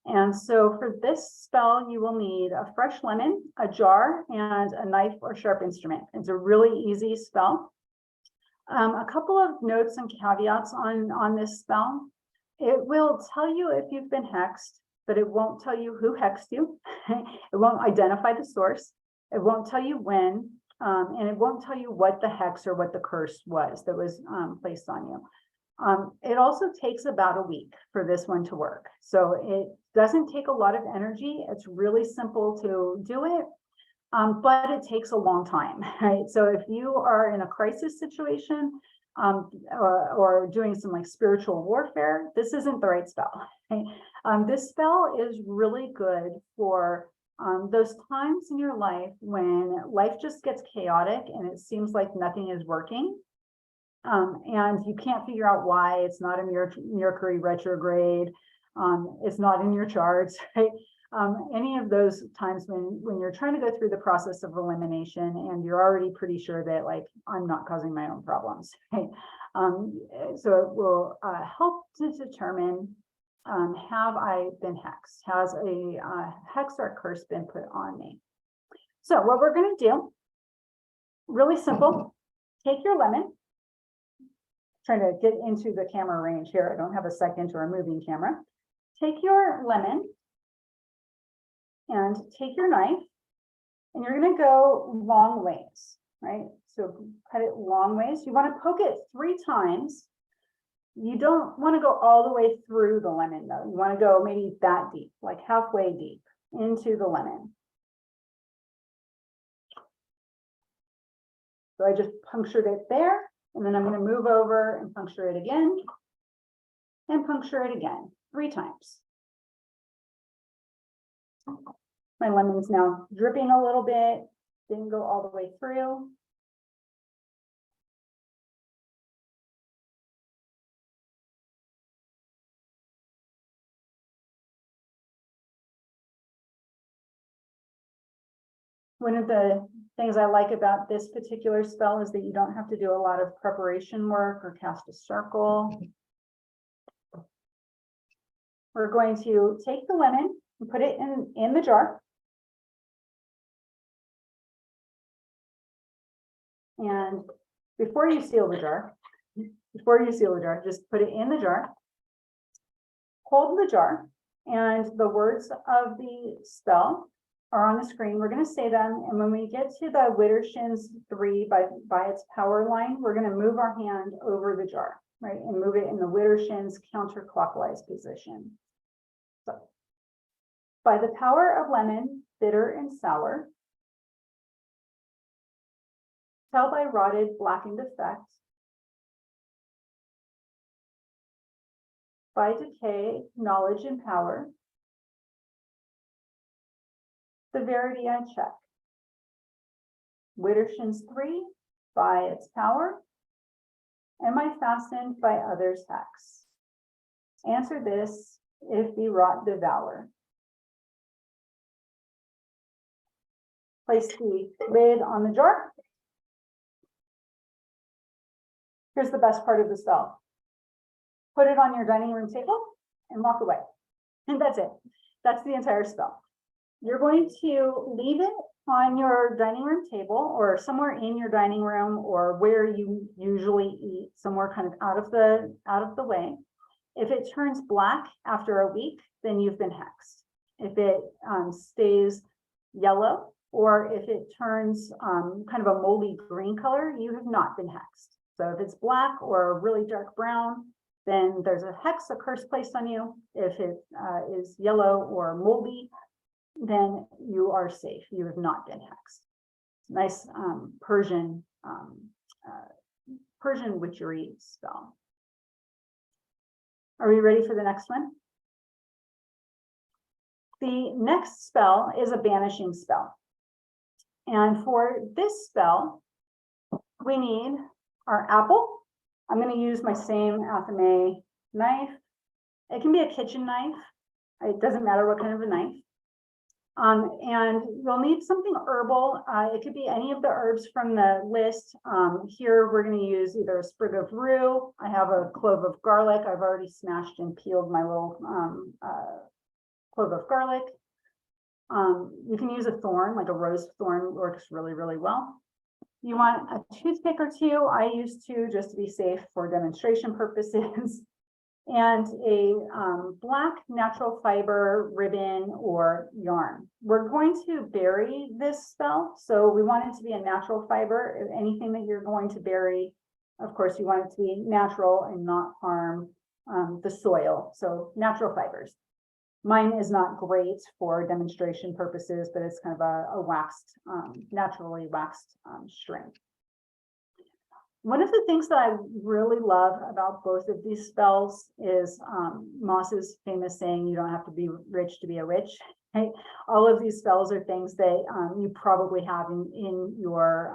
And so for this spell, you will need a fresh lemon, a jar, and a knife or sharp instrument. It's a really easy spell. A couple of notes and caveats on this spell. It will tell you if you've been hexed, but it won't tell you who hexed you. It won't identify the source. It won't tell you when, and it won't tell you what the hex or what the curse was that was placed on you. It also takes about a week for this one to work. So it doesn't take a lot of energy. It's really simple to do it, but it takes a long time, right? So if you are in a crisis situation or doing some like spiritual warfare, this isn't the right spell. Right? This spell is really good for those times in your life when life just gets chaotic and it seems like nothing is working. And you can't figure out why. It's not a Mercury retrograde. It's not in your charts, right? Any of those times when you're trying to go through the process of elimination and you're already pretty sure that like, I'm not causing my own problems, right? So it will help to determine, have I been hexed? Has a hex or curse been put on me? So what we're gonna do, really simple, take your lemon, trying to get into the camera range here. I don't have a second or a moving camera. Take your lemon and take your knife, and you're going to go long ways, right? So cut it long ways. You want to poke it 3 times. You don't want to go all the way through the lemon though. You want to go maybe that deep, like halfway deep into the lemon. So I just punctured it there. And then I'm going to move over and puncture it again and puncture it again 3 times. My lemon's now dripping a little bit, didn't go all the way through. One of the things I like about this particular spell is that you don't have to do a lot of preparation work or cast a circle. We're going to take the lemon and put it in the jar. And before you seal the jar, just put it in the jar. Hold the jar, and the words of the spell are on the screen. We're going to say them, and when we get to the Widdershins 3 by its power line, we're going to move our hand over the jar, right, and move it in the Widdershins counterclockwise position. So, by the power of lemon, bitter and sour, tell thy rotted, blackened effect, by decay, knowledge and power, the verity I check. Widdershins 3 by its power, am I fastened by others' hex? Answer this, if be wrought devour. Place the lid on the jar. Here's the best part of the spell. Put it on your dining room table and walk away. And that's it. That's the entire spell. You're going to leave it on your dining room table or somewhere in your dining room or where you usually eat, somewhere kind of out of the way. If it turns black after a week, then you've been hexed. If it stays yellow, or if it turns kind of a moldy green color, you have not been hexed. So if it's black or really dark brown, then there's a hex, a curse placed on you. If it is yellow or moldy, then you are safe. You have not been hexed. Nice Persian witchery spell. Are we ready for the next one? The next spell is a banishing spell. And for this spell, we need our apple. I'm going to use my same Athame knife. It can be a kitchen knife. It doesn't matter what kind of a knife. And you'll need something herbal. It could be any of the herbs from the list. Here, we're going to use either a sprig of rue. I have a clove of garlic. I've already smashed and peeled my little clove of garlic. You can use a thorn, like a rose thorn, works really, really well. You want a toothpick or two. I use two just to be safe for demonstration purposes. And a black natural fiber ribbon or yarn. We're going to bury this spell, so we want it to be a natural fiber. Anything that you're going to bury, of course, you want it to be natural and not harm the soil. So natural fibers. Mine is not great for demonstration purposes, but it's kind of a waxed, naturally waxed string. One of the things that I really love about both of these spells is Moss's famous saying, you don't have to be rich to be a witch. Right? All of these spells are things that you probably have in your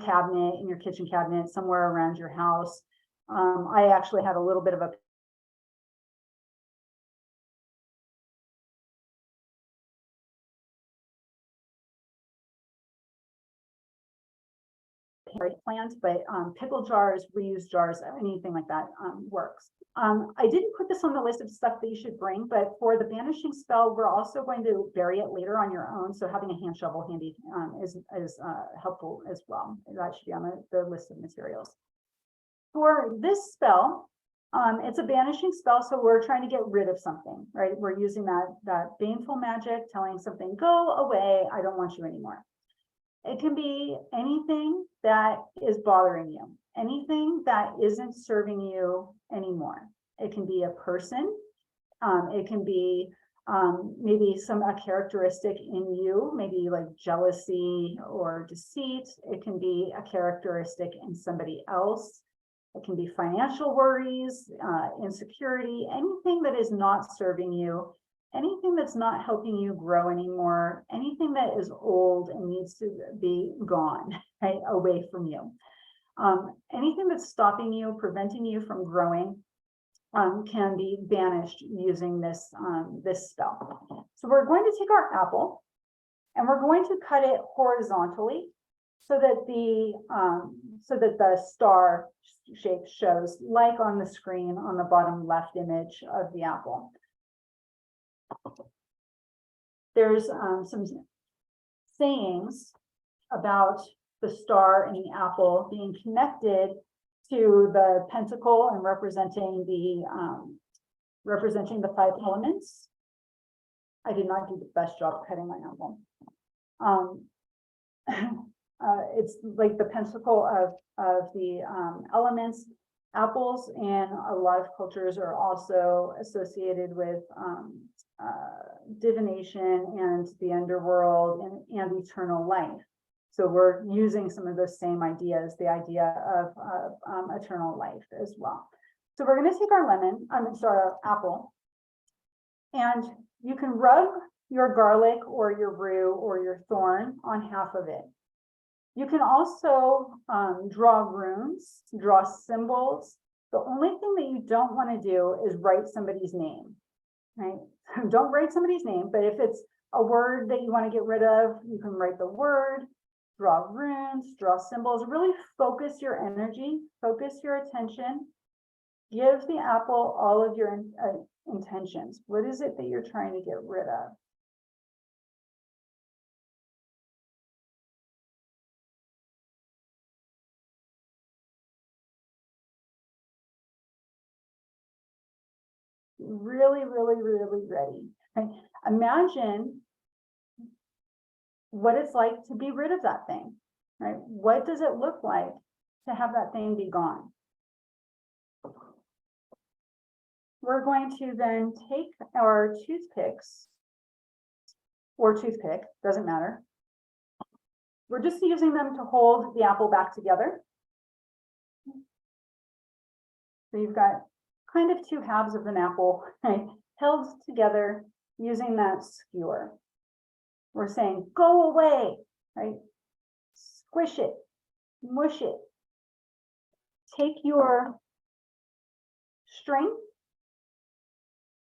cabinet, in your kitchen cabinet, somewhere around your house. I actually had a little bit of a plant, but pickle jars, reuse jars, anything like that works. I didn't put this on the list of stuff that you should bring, but for the banishing spell, we're also going to bury it later on your own. So having a hand shovel handy is helpful as well. That should be on the list of materials. For this spell, it's a banishing spell, so we're trying to get rid of something, right? We're using that baneful magic, telling something, go away, I don't want you anymore. It can be anything that is bothering you, anything that isn't serving you anymore. It can be a person. It can be maybe a characteristic in you, maybe like jealousy or deceit. It can be a characteristic in somebody else. It can be financial worries, insecurity, anything that is not serving you. Anything that's not helping you grow anymore, anything that is old and needs to be gone, right, away from you. Anything that's stopping you, preventing you from growing, can be banished using this spell. So we're going to take our apple and we're going to cut it horizontally so that the star shape shows, like on the screen on the bottom left image of the apple. There's some sayings about the star and the apple being connected to the pentacle and representing the 5 elements. I did not do the best job cutting my apple. It's like the pentacle of the elements. Apples in a lot of cultures are also associated with divination and the underworld and eternal life. So we're using some of those same ideas, the idea of eternal life as well. So we're going to take our apple, and you can rub your garlic or your rue or your thorn on half of it. You can also draw runes, draw symbols. The only thing that you don't want to do is write somebody's name, right? Don't write somebody's name, but if it's a word that you want to get rid of, you can write the word, draw runes, draw symbols, really focus your energy, focus your attention, give the apple all of your intentions. What is it that you're trying to get rid of? Really, really, really ready. Okay. Imagine what it's like to be rid of that thing, right? What does it look like to have that thing be gone? We're going to then take our toothpicks or toothpick, doesn't matter. We're just using them to hold the apple back together. So you've got kind of 2 halves of an apple, right, held together using that skewer. We're saying, go away, right? Squish it, mush it. Take your string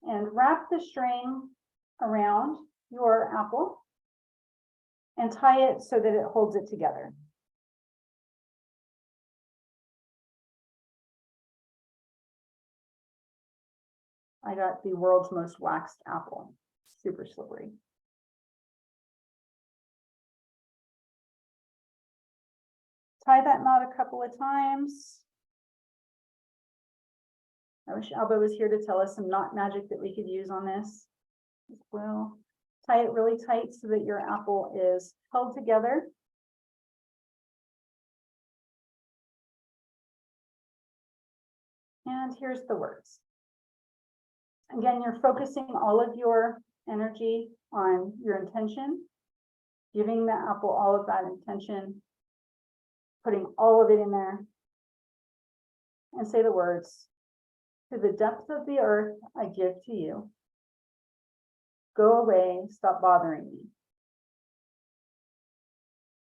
and wrap the string around your apple and tie it so that it holds it together. I got the world's most waxed apple, super slippery. Tie that knot a couple of times. I wish Alba was here to tell us some knot magic that we could use on this as well. Tie it really tight so that your apple is held together. And here's the words. Again, you're focusing all of your energy on your intention, giving the apple all of that intention, putting all of it in there, and say the words. To the depth of the earth, I give to you. Go away, stop bothering me.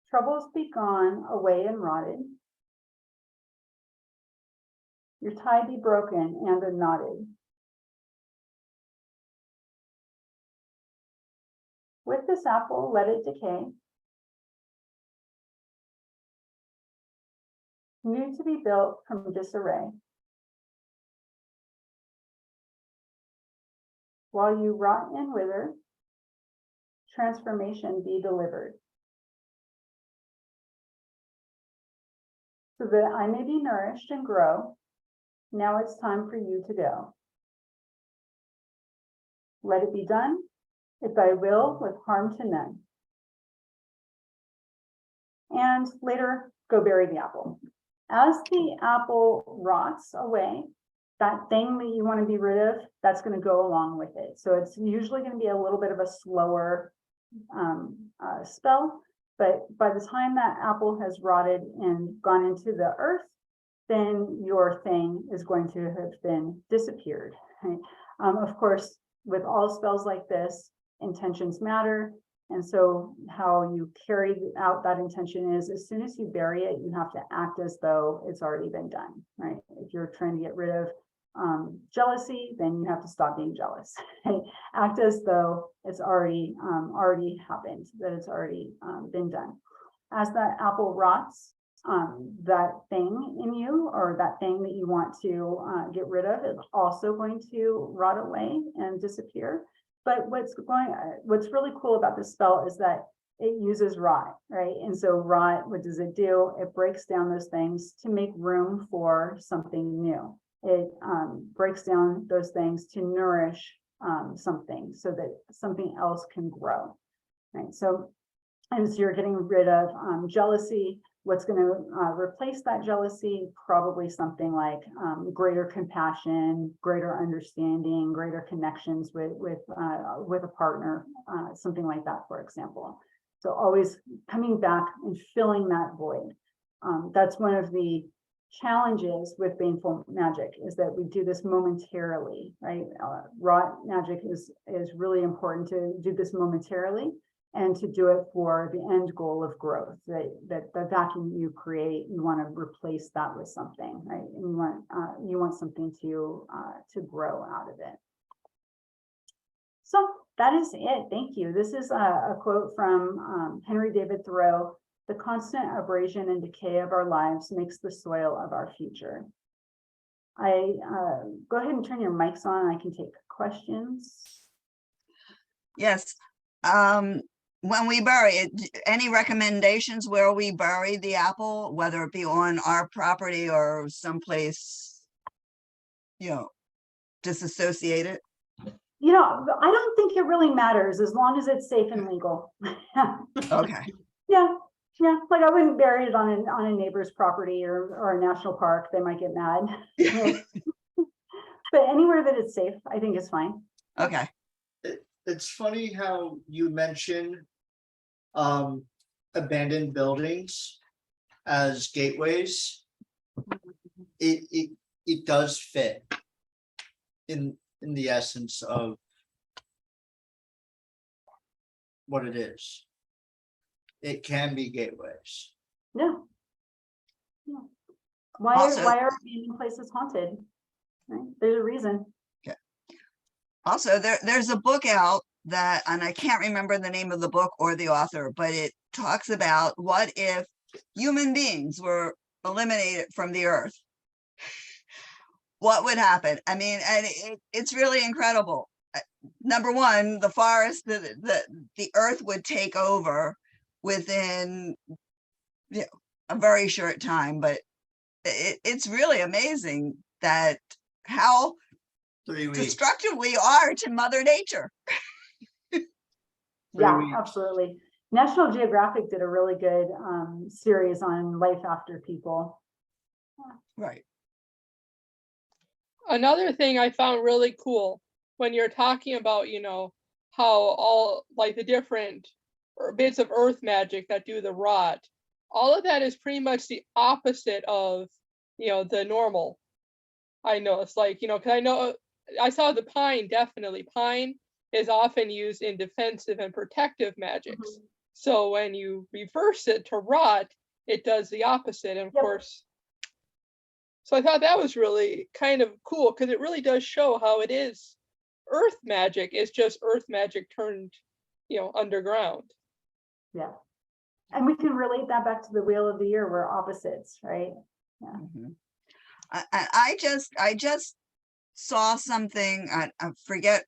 Troubles be gone, away and rotted. Your tie be broken and unknotted. With this apple, let it decay. New to be built from disarray. While you rot and wither, transformation be delivered. So that I may be nourished and grow, now it's time for you to go. Let it be done, if thy will, with harm to none. And later, go bury the apple. As the apple rots away, that thing that you want to be rid of, that's going to go along with it. So it's usually going to be a little bit of a slower spell, but by the time that apple has rotted and gone into the earth, then your thing is going to have been disappeared. Right? Of course, with all spells like this, intentions matter. And so how you carry out that intention is, as soon as you bury it, you have to act as though it's already been done, right? If you're trying to get rid of jealousy, then you have to stop being jealous. Right? Act as though it's already happened, that it's already been done. As that apple rots, that thing in you, or that thing that you want to get rid of, is also going to rot away and disappear. But what's really cool about this spell is that it uses rot, right? And so rot, what does it do? It breaks down those things to make room for something new. It breaks down those things to nourish something so that something else can grow, right? So, and so you're getting rid of jealousy. What's going to replace that jealousy? Probably something like greater compassion, greater understanding, greater connections with a partner, something like that, for example. So always coming back and filling that void. That's one of the challenges with baneful magic, is that we do this momentarily, right? Rot magic is really important to do this momentarily, and to do it for the end goal of growth. That the vacuum you create, you want to replace that with something, right? And you want something to grow out of it. So that is it. Thank you. This is a quote from Henry David Thoreau. The constant abrasion and decay of our lives makes the soil of our future. Go ahead and turn your mics on. I can take questions. Yes. When we bury it, any recommendations where we bury the apple, whether it be on our property or someplace, disassociated? I don't think it really matters, as long as it's safe and legal. Okay. Yeah. Like I wouldn't bury it on a neighbor's property or a national park. They might get mad. But anywhere that it's safe, I think is fine. Okay. It's funny how you mention abandoned buildings as gateways. It does fit in the essence of what it is. It can be gateways. Yeah. Why Also- are abandoned places haunted? Right? There's a reason. Also, there's a book out that, and I can't remember the name of the book or the author, but it talks about what if human beings were eliminated from the earth? What would happen? I mean, and it's really incredible. Number one, the forest, the earth would take over within a very short time, but it's really amazing that how 3 weeks. destructive we are to Mother Nature. Yeah, weeks. absolutely. National Geographic did a really good series on life after people. Right. Another thing I found really cool when you're talking about, how all like the different bits of earth magic that do the rot, all of that is pretty much the opposite of, the normal. I know it's like, because I saw the pine, definitely. Pine is often used in defensive and protective magics. So when you reverse it to rot, it does the opposite. And of Yep. course, so I thought that was really kind of cool because it really does show how it is. Earth magic is just earth magic turned, underground. Yeah. And we can relate that back to the Wheel of the Year. We're opposites, right? Mhm. I just saw something. I forget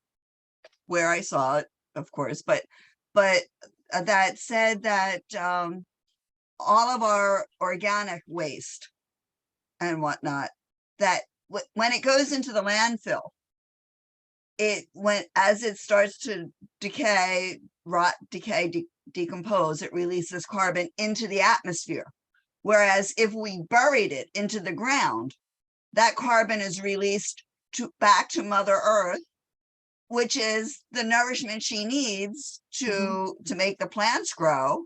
where I saw it, of course, but that said that all of our organic waste and whatnot, that when it goes into the landfill, as it starts to decay, rot, decompose, it releases carbon into the atmosphere. Whereas if we buried it into the ground, that carbon is released back to Mother Earth, which is the nourishment she needs to make the plants grow.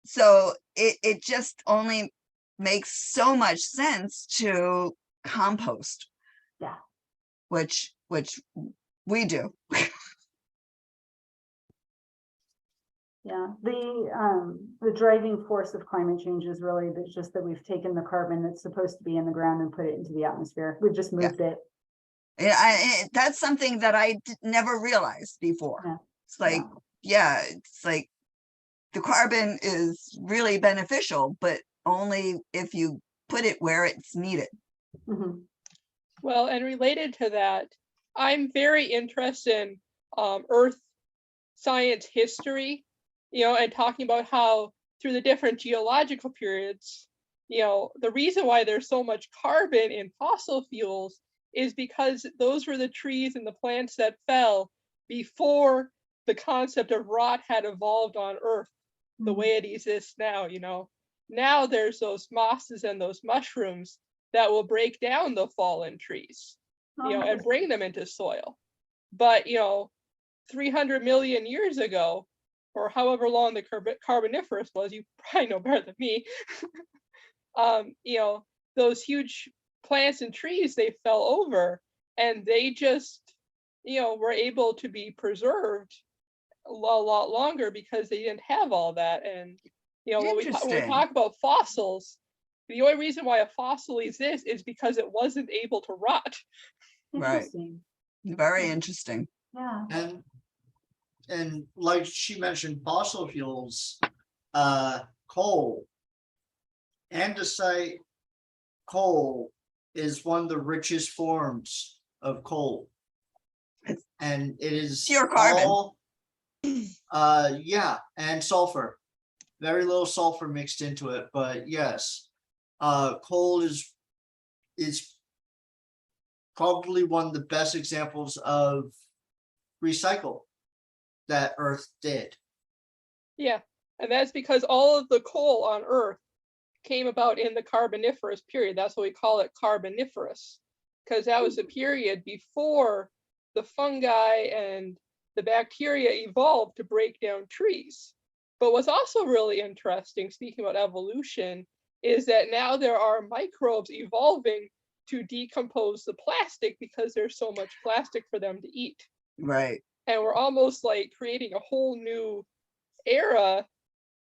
So it just only makes so much sense to compost. Yeah. Which we do. Yeah, the driving force of climate change is really just that we've taken the carbon that's supposed to be in the ground and put it into the atmosphere. We've just moved it. That's something that I never realized before. Yeah. It's like, it's like the carbon is really beneficial, but only if you put it where it's needed. Mhm. Well, and related to that, I'm very interested in Earth science history, and talking about how through the different geological periods, the reason why there's so much carbon in fossil fuels is because those were the trees and the plants that fell before the concept of rot had evolved on Earth the way it exists now. Now there's those mosses and those mushrooms that will break down the fallen trees, and bring them into soil. But 300 million years ago, or however long the Carboniferous was, you probably know better than me. Those huge plants and trees, they fell over, and they just, were able to be preserved a lot longer because they didn't have all that. And when we talk about fossils, the only reason why a fossil exists is because it wasn't able to rot. Right. Very interesting. Yeah. And like she mentioned, fossil fuels, coal, andesite coal is one of the richest forms of coal. And it is pure carbon. And sulfur. Very little sulfur mixed into it, but yes, coal is probably one of the best examples of recycle that Earth did. Yeah, and that's because all of the coal on Earth came about in the Carboniferous period. That's why we call it Carboniferous, because that was the period before the fungi and the bacteria evolved to break down trees. But what's also really interesting, speaking about evolution, is that now there are microbes evolving to decompose the plastic because there's so much plastic for them to eat. Right. And we're almost like creating a whole new era,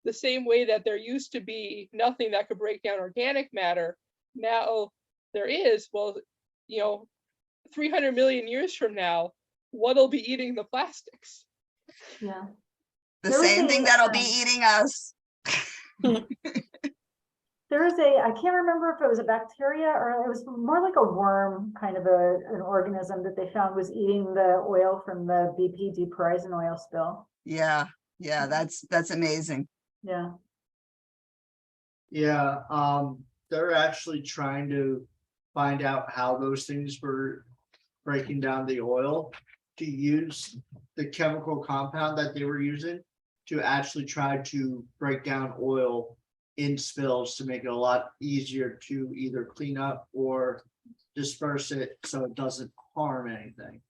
the same way that there used to be nothing that could break down organic matter. Now there is. Well, 300 million years from now, what'll be eating the plastics? Yeah. The There was same thing a, that'll be um, eating us. There is I can't remember if it was a bacteria or it was more like a worm, kind of an organism that they found was eating the oil from the BP Deep Horizon oil spill. Yeah, yeah, that's amazing. Yeah. Yeah, they're actually trying to find out how those things were breaking down the oil to use the chemical compound that they were using to actually try to break down oil in spills to make it a lot easier to either clean up or disperse it so it doesn't harm anything.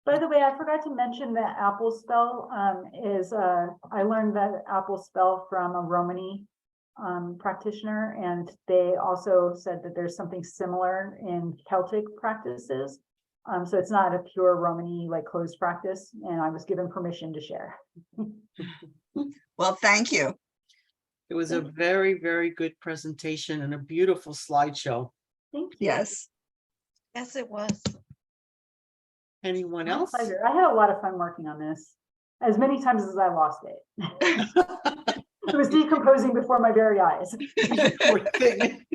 By the way, I forgot to mention that apple spell is I learned that apple spell from a Romani practitioner, and they also said that there's something similar in Celtic practices. So it's not a pure Romani like closed practice, and I was given permission to share. Well, thank you. It was a very, very good presentation and a beautiful slideshow. Thank you. Yes. Yes, it was. Anyone My else? pleasure. I had a lot of fun working on this, as many times as I lost it. It was decomposing before my very eyes. Poor thing.